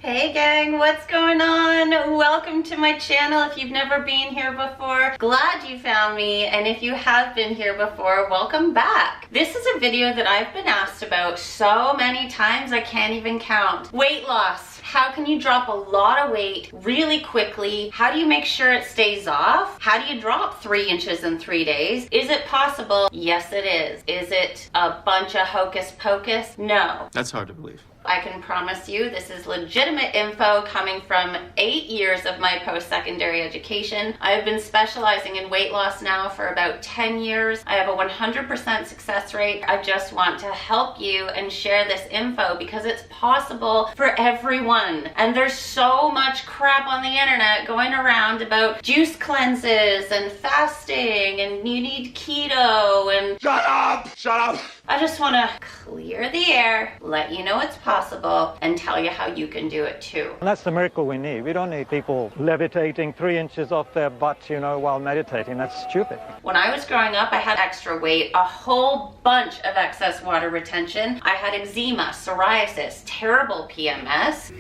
Hey gang, what's going on? Welcome to my channel. If you've never been here before, glad you found me, and if you have been here before, welcome back. This is a video that I've been asked about so many times I can't even count. Weight loss. How can you drop a lot of weight really quickly? How do you make sure it stays off? How do you drop 3 inches in 3 days? Is it possible? Yes, it is. Is it a bunch of hocus pocus? No. That's hard to believe. I can promise you this is legitimate info coming from 8 years of my post-secondary education. I have been specializing in weight loss now for about 10 years. I have a 100% success rate. I just want to help you and share this info because it's possible for everyone. And there's so much crap on the internet going around about juice cleanses and fasting and you need keto and... Shut up! Shut up! I just want to clear the air, let you know it's possible, and tell you how you can do it too. And that's the miracle we need. We don't need people levitating 3 inches off their butts, while meditating. That's stupid. When I was growing up, I had extra weight, a whole bunch of excess water retention. I had eczema, psoriasis, terrible PMS,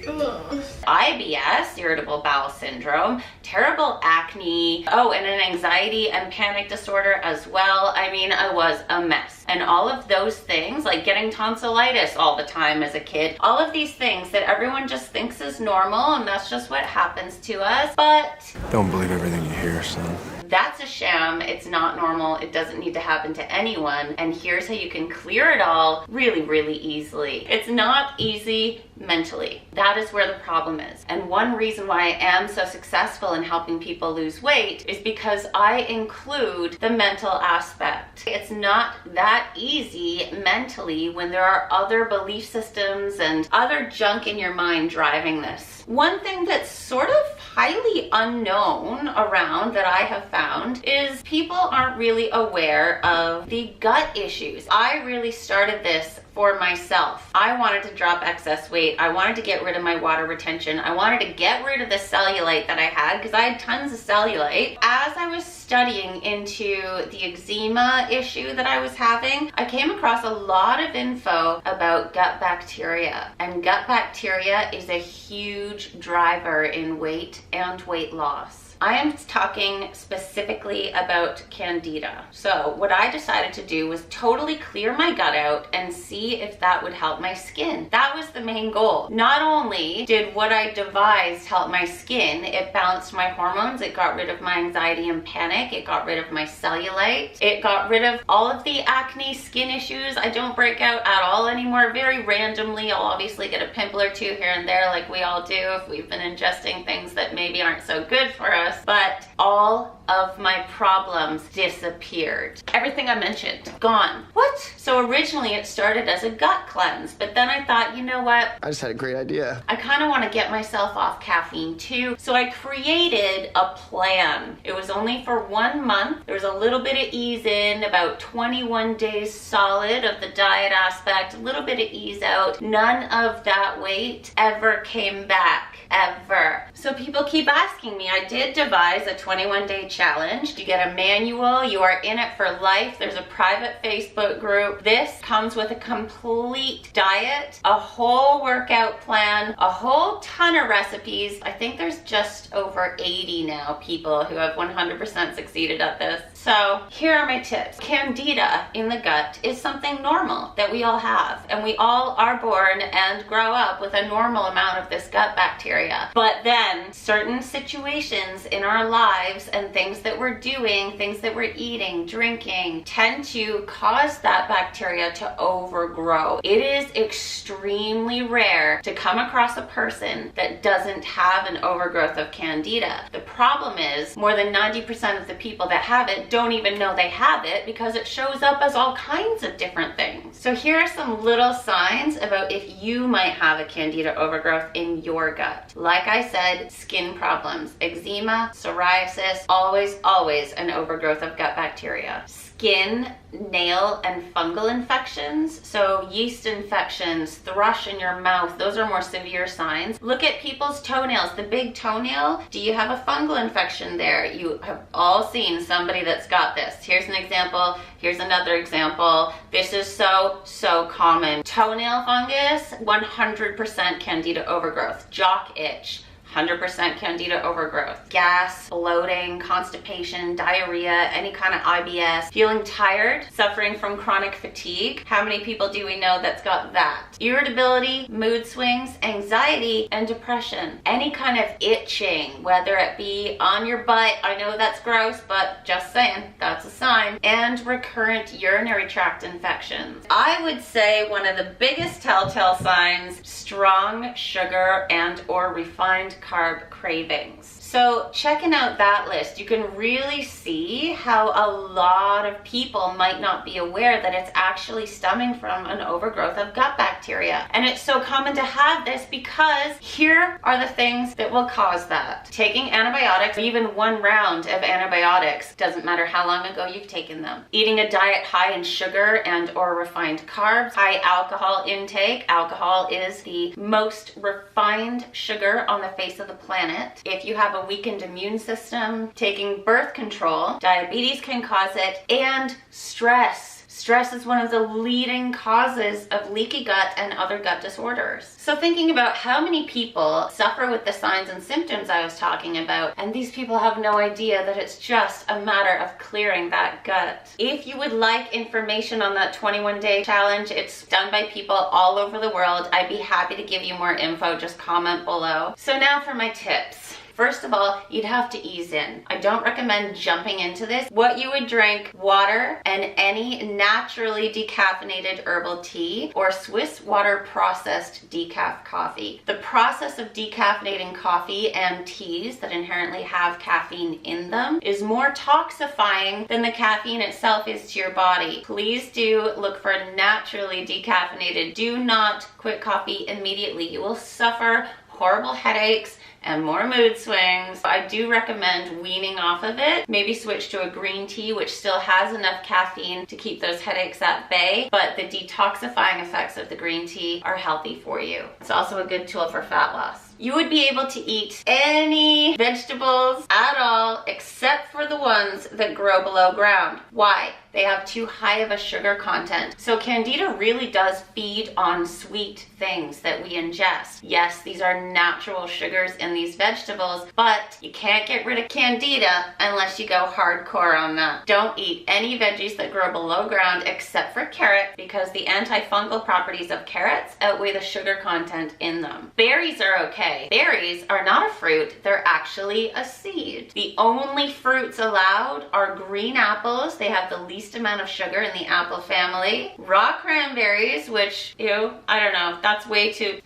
IBS, irritable bowel syndrome, terrible acne, and an anxiety and panic disorder as well. I mean, I was a mess. And all of those things, like getting tonsillitis all the time as a kid, all of these things that everyone just thinks is normal and that's just what happens to us, but... Don't believe everything you hear, son. That's a sham. It's not normal. It doesn't need to happen to anyone. And here's how you can clear it all really, really easily. It's not easy mentally. That is where the problem is. And one reason why I am so successful in helping people lose weight is because I include the mental aspect. It's not that easy mentally when there are other belief systems and other junk in your mind driving this. One thing that's sort of highly unknown around that I have found is people aren't really aware of the gut issues. I really started this for myself. I wanted to drop excess weight. I wanted to get rid of my water retention. I wanted to get rid of the cellulite that I had because I had tons of cellulite. As I was studying into the eczema issue that I was having, I came across a lot of info about gut bacteria. And gut bacteria is a huge driver in weight and weight loss. I am talking specifically about Candida. So what I decided to do was totally clear my gut out and see if that would help my skin. That was the main goal. Not only did what I devised help my skin, it balanced my hormones, it got rid of my anxiety and panic, it got rid of my cellulite, it got rid of all of the acne, skin issues. I don't break out at all anymore. Very randomly, I'll obviously get a pimple or two here and there like we all do if we've been ingesting things that maybe aren't so good for us. But all of my problems disappeared. Everything I mentioned, gone. What? So originally it started as a gut cleanse, but then I thought, you know what? I just had a great idea. I kind of want to get myself off caffeine too. So I created a plan. It was only for 1 month. There was a little bit of ease in, about 21 days solid of the diet aspect, a little bit of ease out. None of that weight ever came back, ever. So people keep asking me. I did devise a 21-day challenge. You get a manual, you are in it for life. There's a private Facebook group. This comes with a complete diet, a whole workout plan, a whole ton of recipes. I think there's just over 80 now people who have 100% succeeded at this. So here are my tips. Candida in the gut is something normal that we all have, and we all are born and grow up with a normal amount of this gut bacteria. But then certain situations in our lives and things that we're doing, things that we're eating, drinking, tend to cause that bacteria to overgrow. It is extremely rare to come across a person that doesn't have an overgrowth of Candida. The problem is more than 90% of the people that have it don't even know they have it because it shows up as all kinds of different things. So here are some little signs about if you might have a Candida overgrowth in your gut. Like I said, head, skin problems, eczema, psoriasis, always an overgrowth of gut bacteria. Skin, nail, and fungal infections, so yeast infections, thrush in your mouth, those are more severe signs. Look at people's toenails, the big toenail. Do you have a fungal infection there? You have all seen somebody that's got this. Here's an example. Here's another example. This is so common. Toenail fungus, 100% candida overgrowth. Jock itch, 100% candida overgrowth. Gas, bloating, constipation, diarrhea, any kind of IBS, feeling tired, suffering from chronic fatigue. How many people do we know that's got that? Irritability, mood swings, anxiety, and depression. Any kind of itching, whether it be on your butt, I know that's gross, but just saying, that's a sign. And recurrent urinary tract infections. I would say one of the biggest telltale signs, strong sugar and or refined carb cravings. So checking out that list, you can really see how a lot of people might not be aware that it's actually stemming from an overgrowth of gut bacteria. And it's so common to have this because here are the things that will cause that. Taking antibiotics, even one round of antibiotics, doesn't matter how long ago you've taken them. Eating a diet high in sugar and or refined carbs, high alcohol intake. Alcohol is the most refined sugar on the face of the planet. If you have a weakened immune system, taking birth control, diabetes can cause it, and stress. Stress is one of the leading causes of leaky gut and other gut disorders. So thinking about how many people suffer with the signs and symptoms I was talking about, and these people have no idea that it's just a matter of clearing that gut. If you would like information on that 21-day challenge, it's done by people all over the world. I'd be happy to give you more info, just comment below. So now for my tips. First of all, you'd have to ease in. I don't recommend jumping into this. What you would drink, water and any naturally decaffeinated herbal tea or Swiss water processed decaf coffee. The process of decaffeinating coffee and teas that inherently have caffeine in them is more toxifying than the caffeine itself is to your body. Please do look for naturally decaffeinated. Do not quit coffee immediately. You will suffer horrible headaches and more mood swings. I do recommend weaning off of it. Maybe switch to a green tea, which still has enough caffeine to keep those headaches at bay, but the detoxifying effects of the green tea are healthy for you. It's also a good tool for fat loss. You would be able to eat any vegetables at all except for the ones that grow below ground. Why? They have too high of a sugar content. So candida really does feed on sweet things that we ingest. Yes, these are natural sugars in these vegetables, but you can't get rid of candida unless you go hardcore on that. Don't eat any veggies that grow below ground except for carrot, because the antifungal properties of carrots outweigh the sugar content in them. Berries are okay. Berries are not a fruit, they're actually a seed. The only fruits allowed are green apples. They have the least amount of sugar in the apple family. Raw cranberries, which, I don't know, that's way too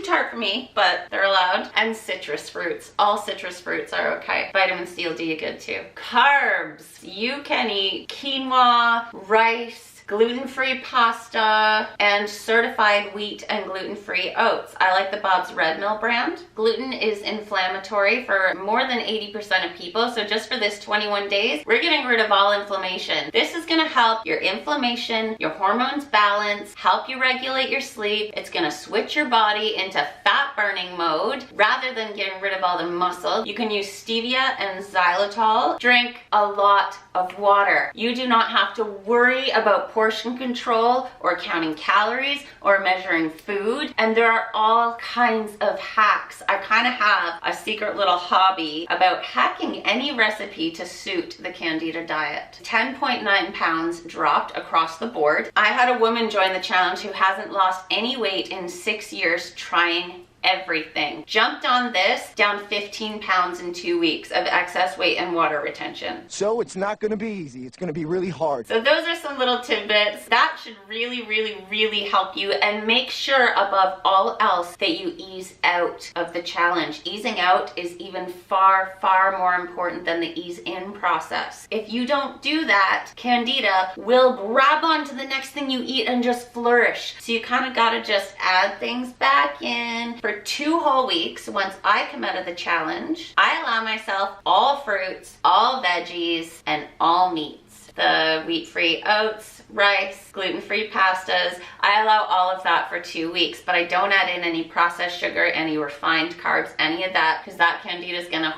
tart for me, but they're allowed. And citrus fruits. All citrus fruits are okay. Vitamin C will do you good too. Carbs. You can eat quinoa, rice, gluten-free pasta, and certified wheat and gluten-free oats. I like the Bob's Red Mill brand. Gluten is inflammatory for more than 80% of people, so just for this 21 days, we're getting rid of all inflammation. This is gonna help your inflammation, your hormones balance, help you regulate your sleep. It's gonna switch your body into fat burning mode rather than getting rid of all the muscle. You can use stevia and xylitol. Drink a lot of water. You do not have to worry about portion control or counting calories or measuring food, and there are all kinds of hacks. I kind of have a secret little hobby about hacking any recipe to suit the Candida diet. 10.9 pounds dropped across the board. I had a woman join the challenge who hasn't lost any weight in 6 years trying everything. Jumped on this, down 15 pounds in 2 weeks of excess weight and water retention. So it's not gonna be easy. It's gonna be really hard. So those are some little tidbits. That should really help you, and make sure above all else that you ease out of the challenge. Easing out is even far more important than the ease in process. If you don't do that, Candida will grab onto the next thing you eat and just flourish. So you kind of gotta just add things back in for for 2 whole weeks, once I come out of the challenge, I allow myself all fruits, all veggies, and all meats. The wheat-free oats, rice, gluten-free pastas. I allow all of that for 2 weeks, but I don't add in any processed sugar, any refined carbs, any of that, because that candida is gonna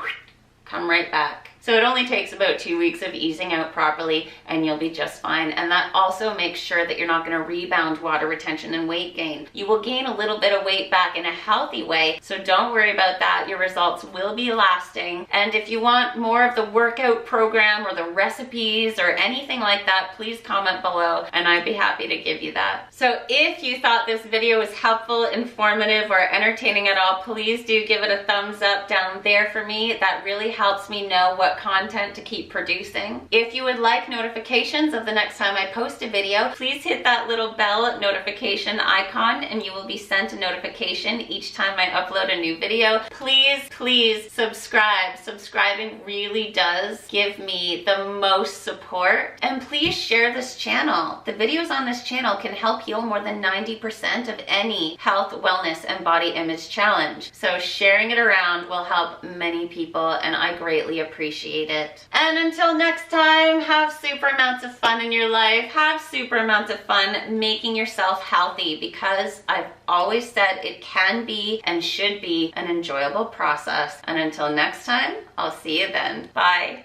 come right back. So it only takes about 2 weeks of easing out properly and you'll be just fine. And that also makes sure that you're not gonna rebound water retention and weight gain. You will gain a little bit of weight back in a healthy way, so don't worry about that. Your results will be lasting. And if you want more of the workout program or the recipes or anything like that, please comment below and I'd be happy to give you that. So if you thought this video was helpful, informative, or entertaining at all, please do give it a thumbs up down there for me. That really helps me know what content to keep producing. If you would like notifications of the next time I post a video, please hit that little bell notification icon and you will be sent a notification each time I upload a new video. Please subscribe. Subscribing really does give me the most support. And please share this channel. The videos on this channel can help heal more than 90% of any health, wellness, and body image challenge. So sharing it around will help many people and I greatly appreciate it. And until next time, have super amounts of fun in your life. Have super amounts of fun making yourself healthy, because I've always said it can be and should be an enjoyable process. And until next time, I'll see you then. Bye.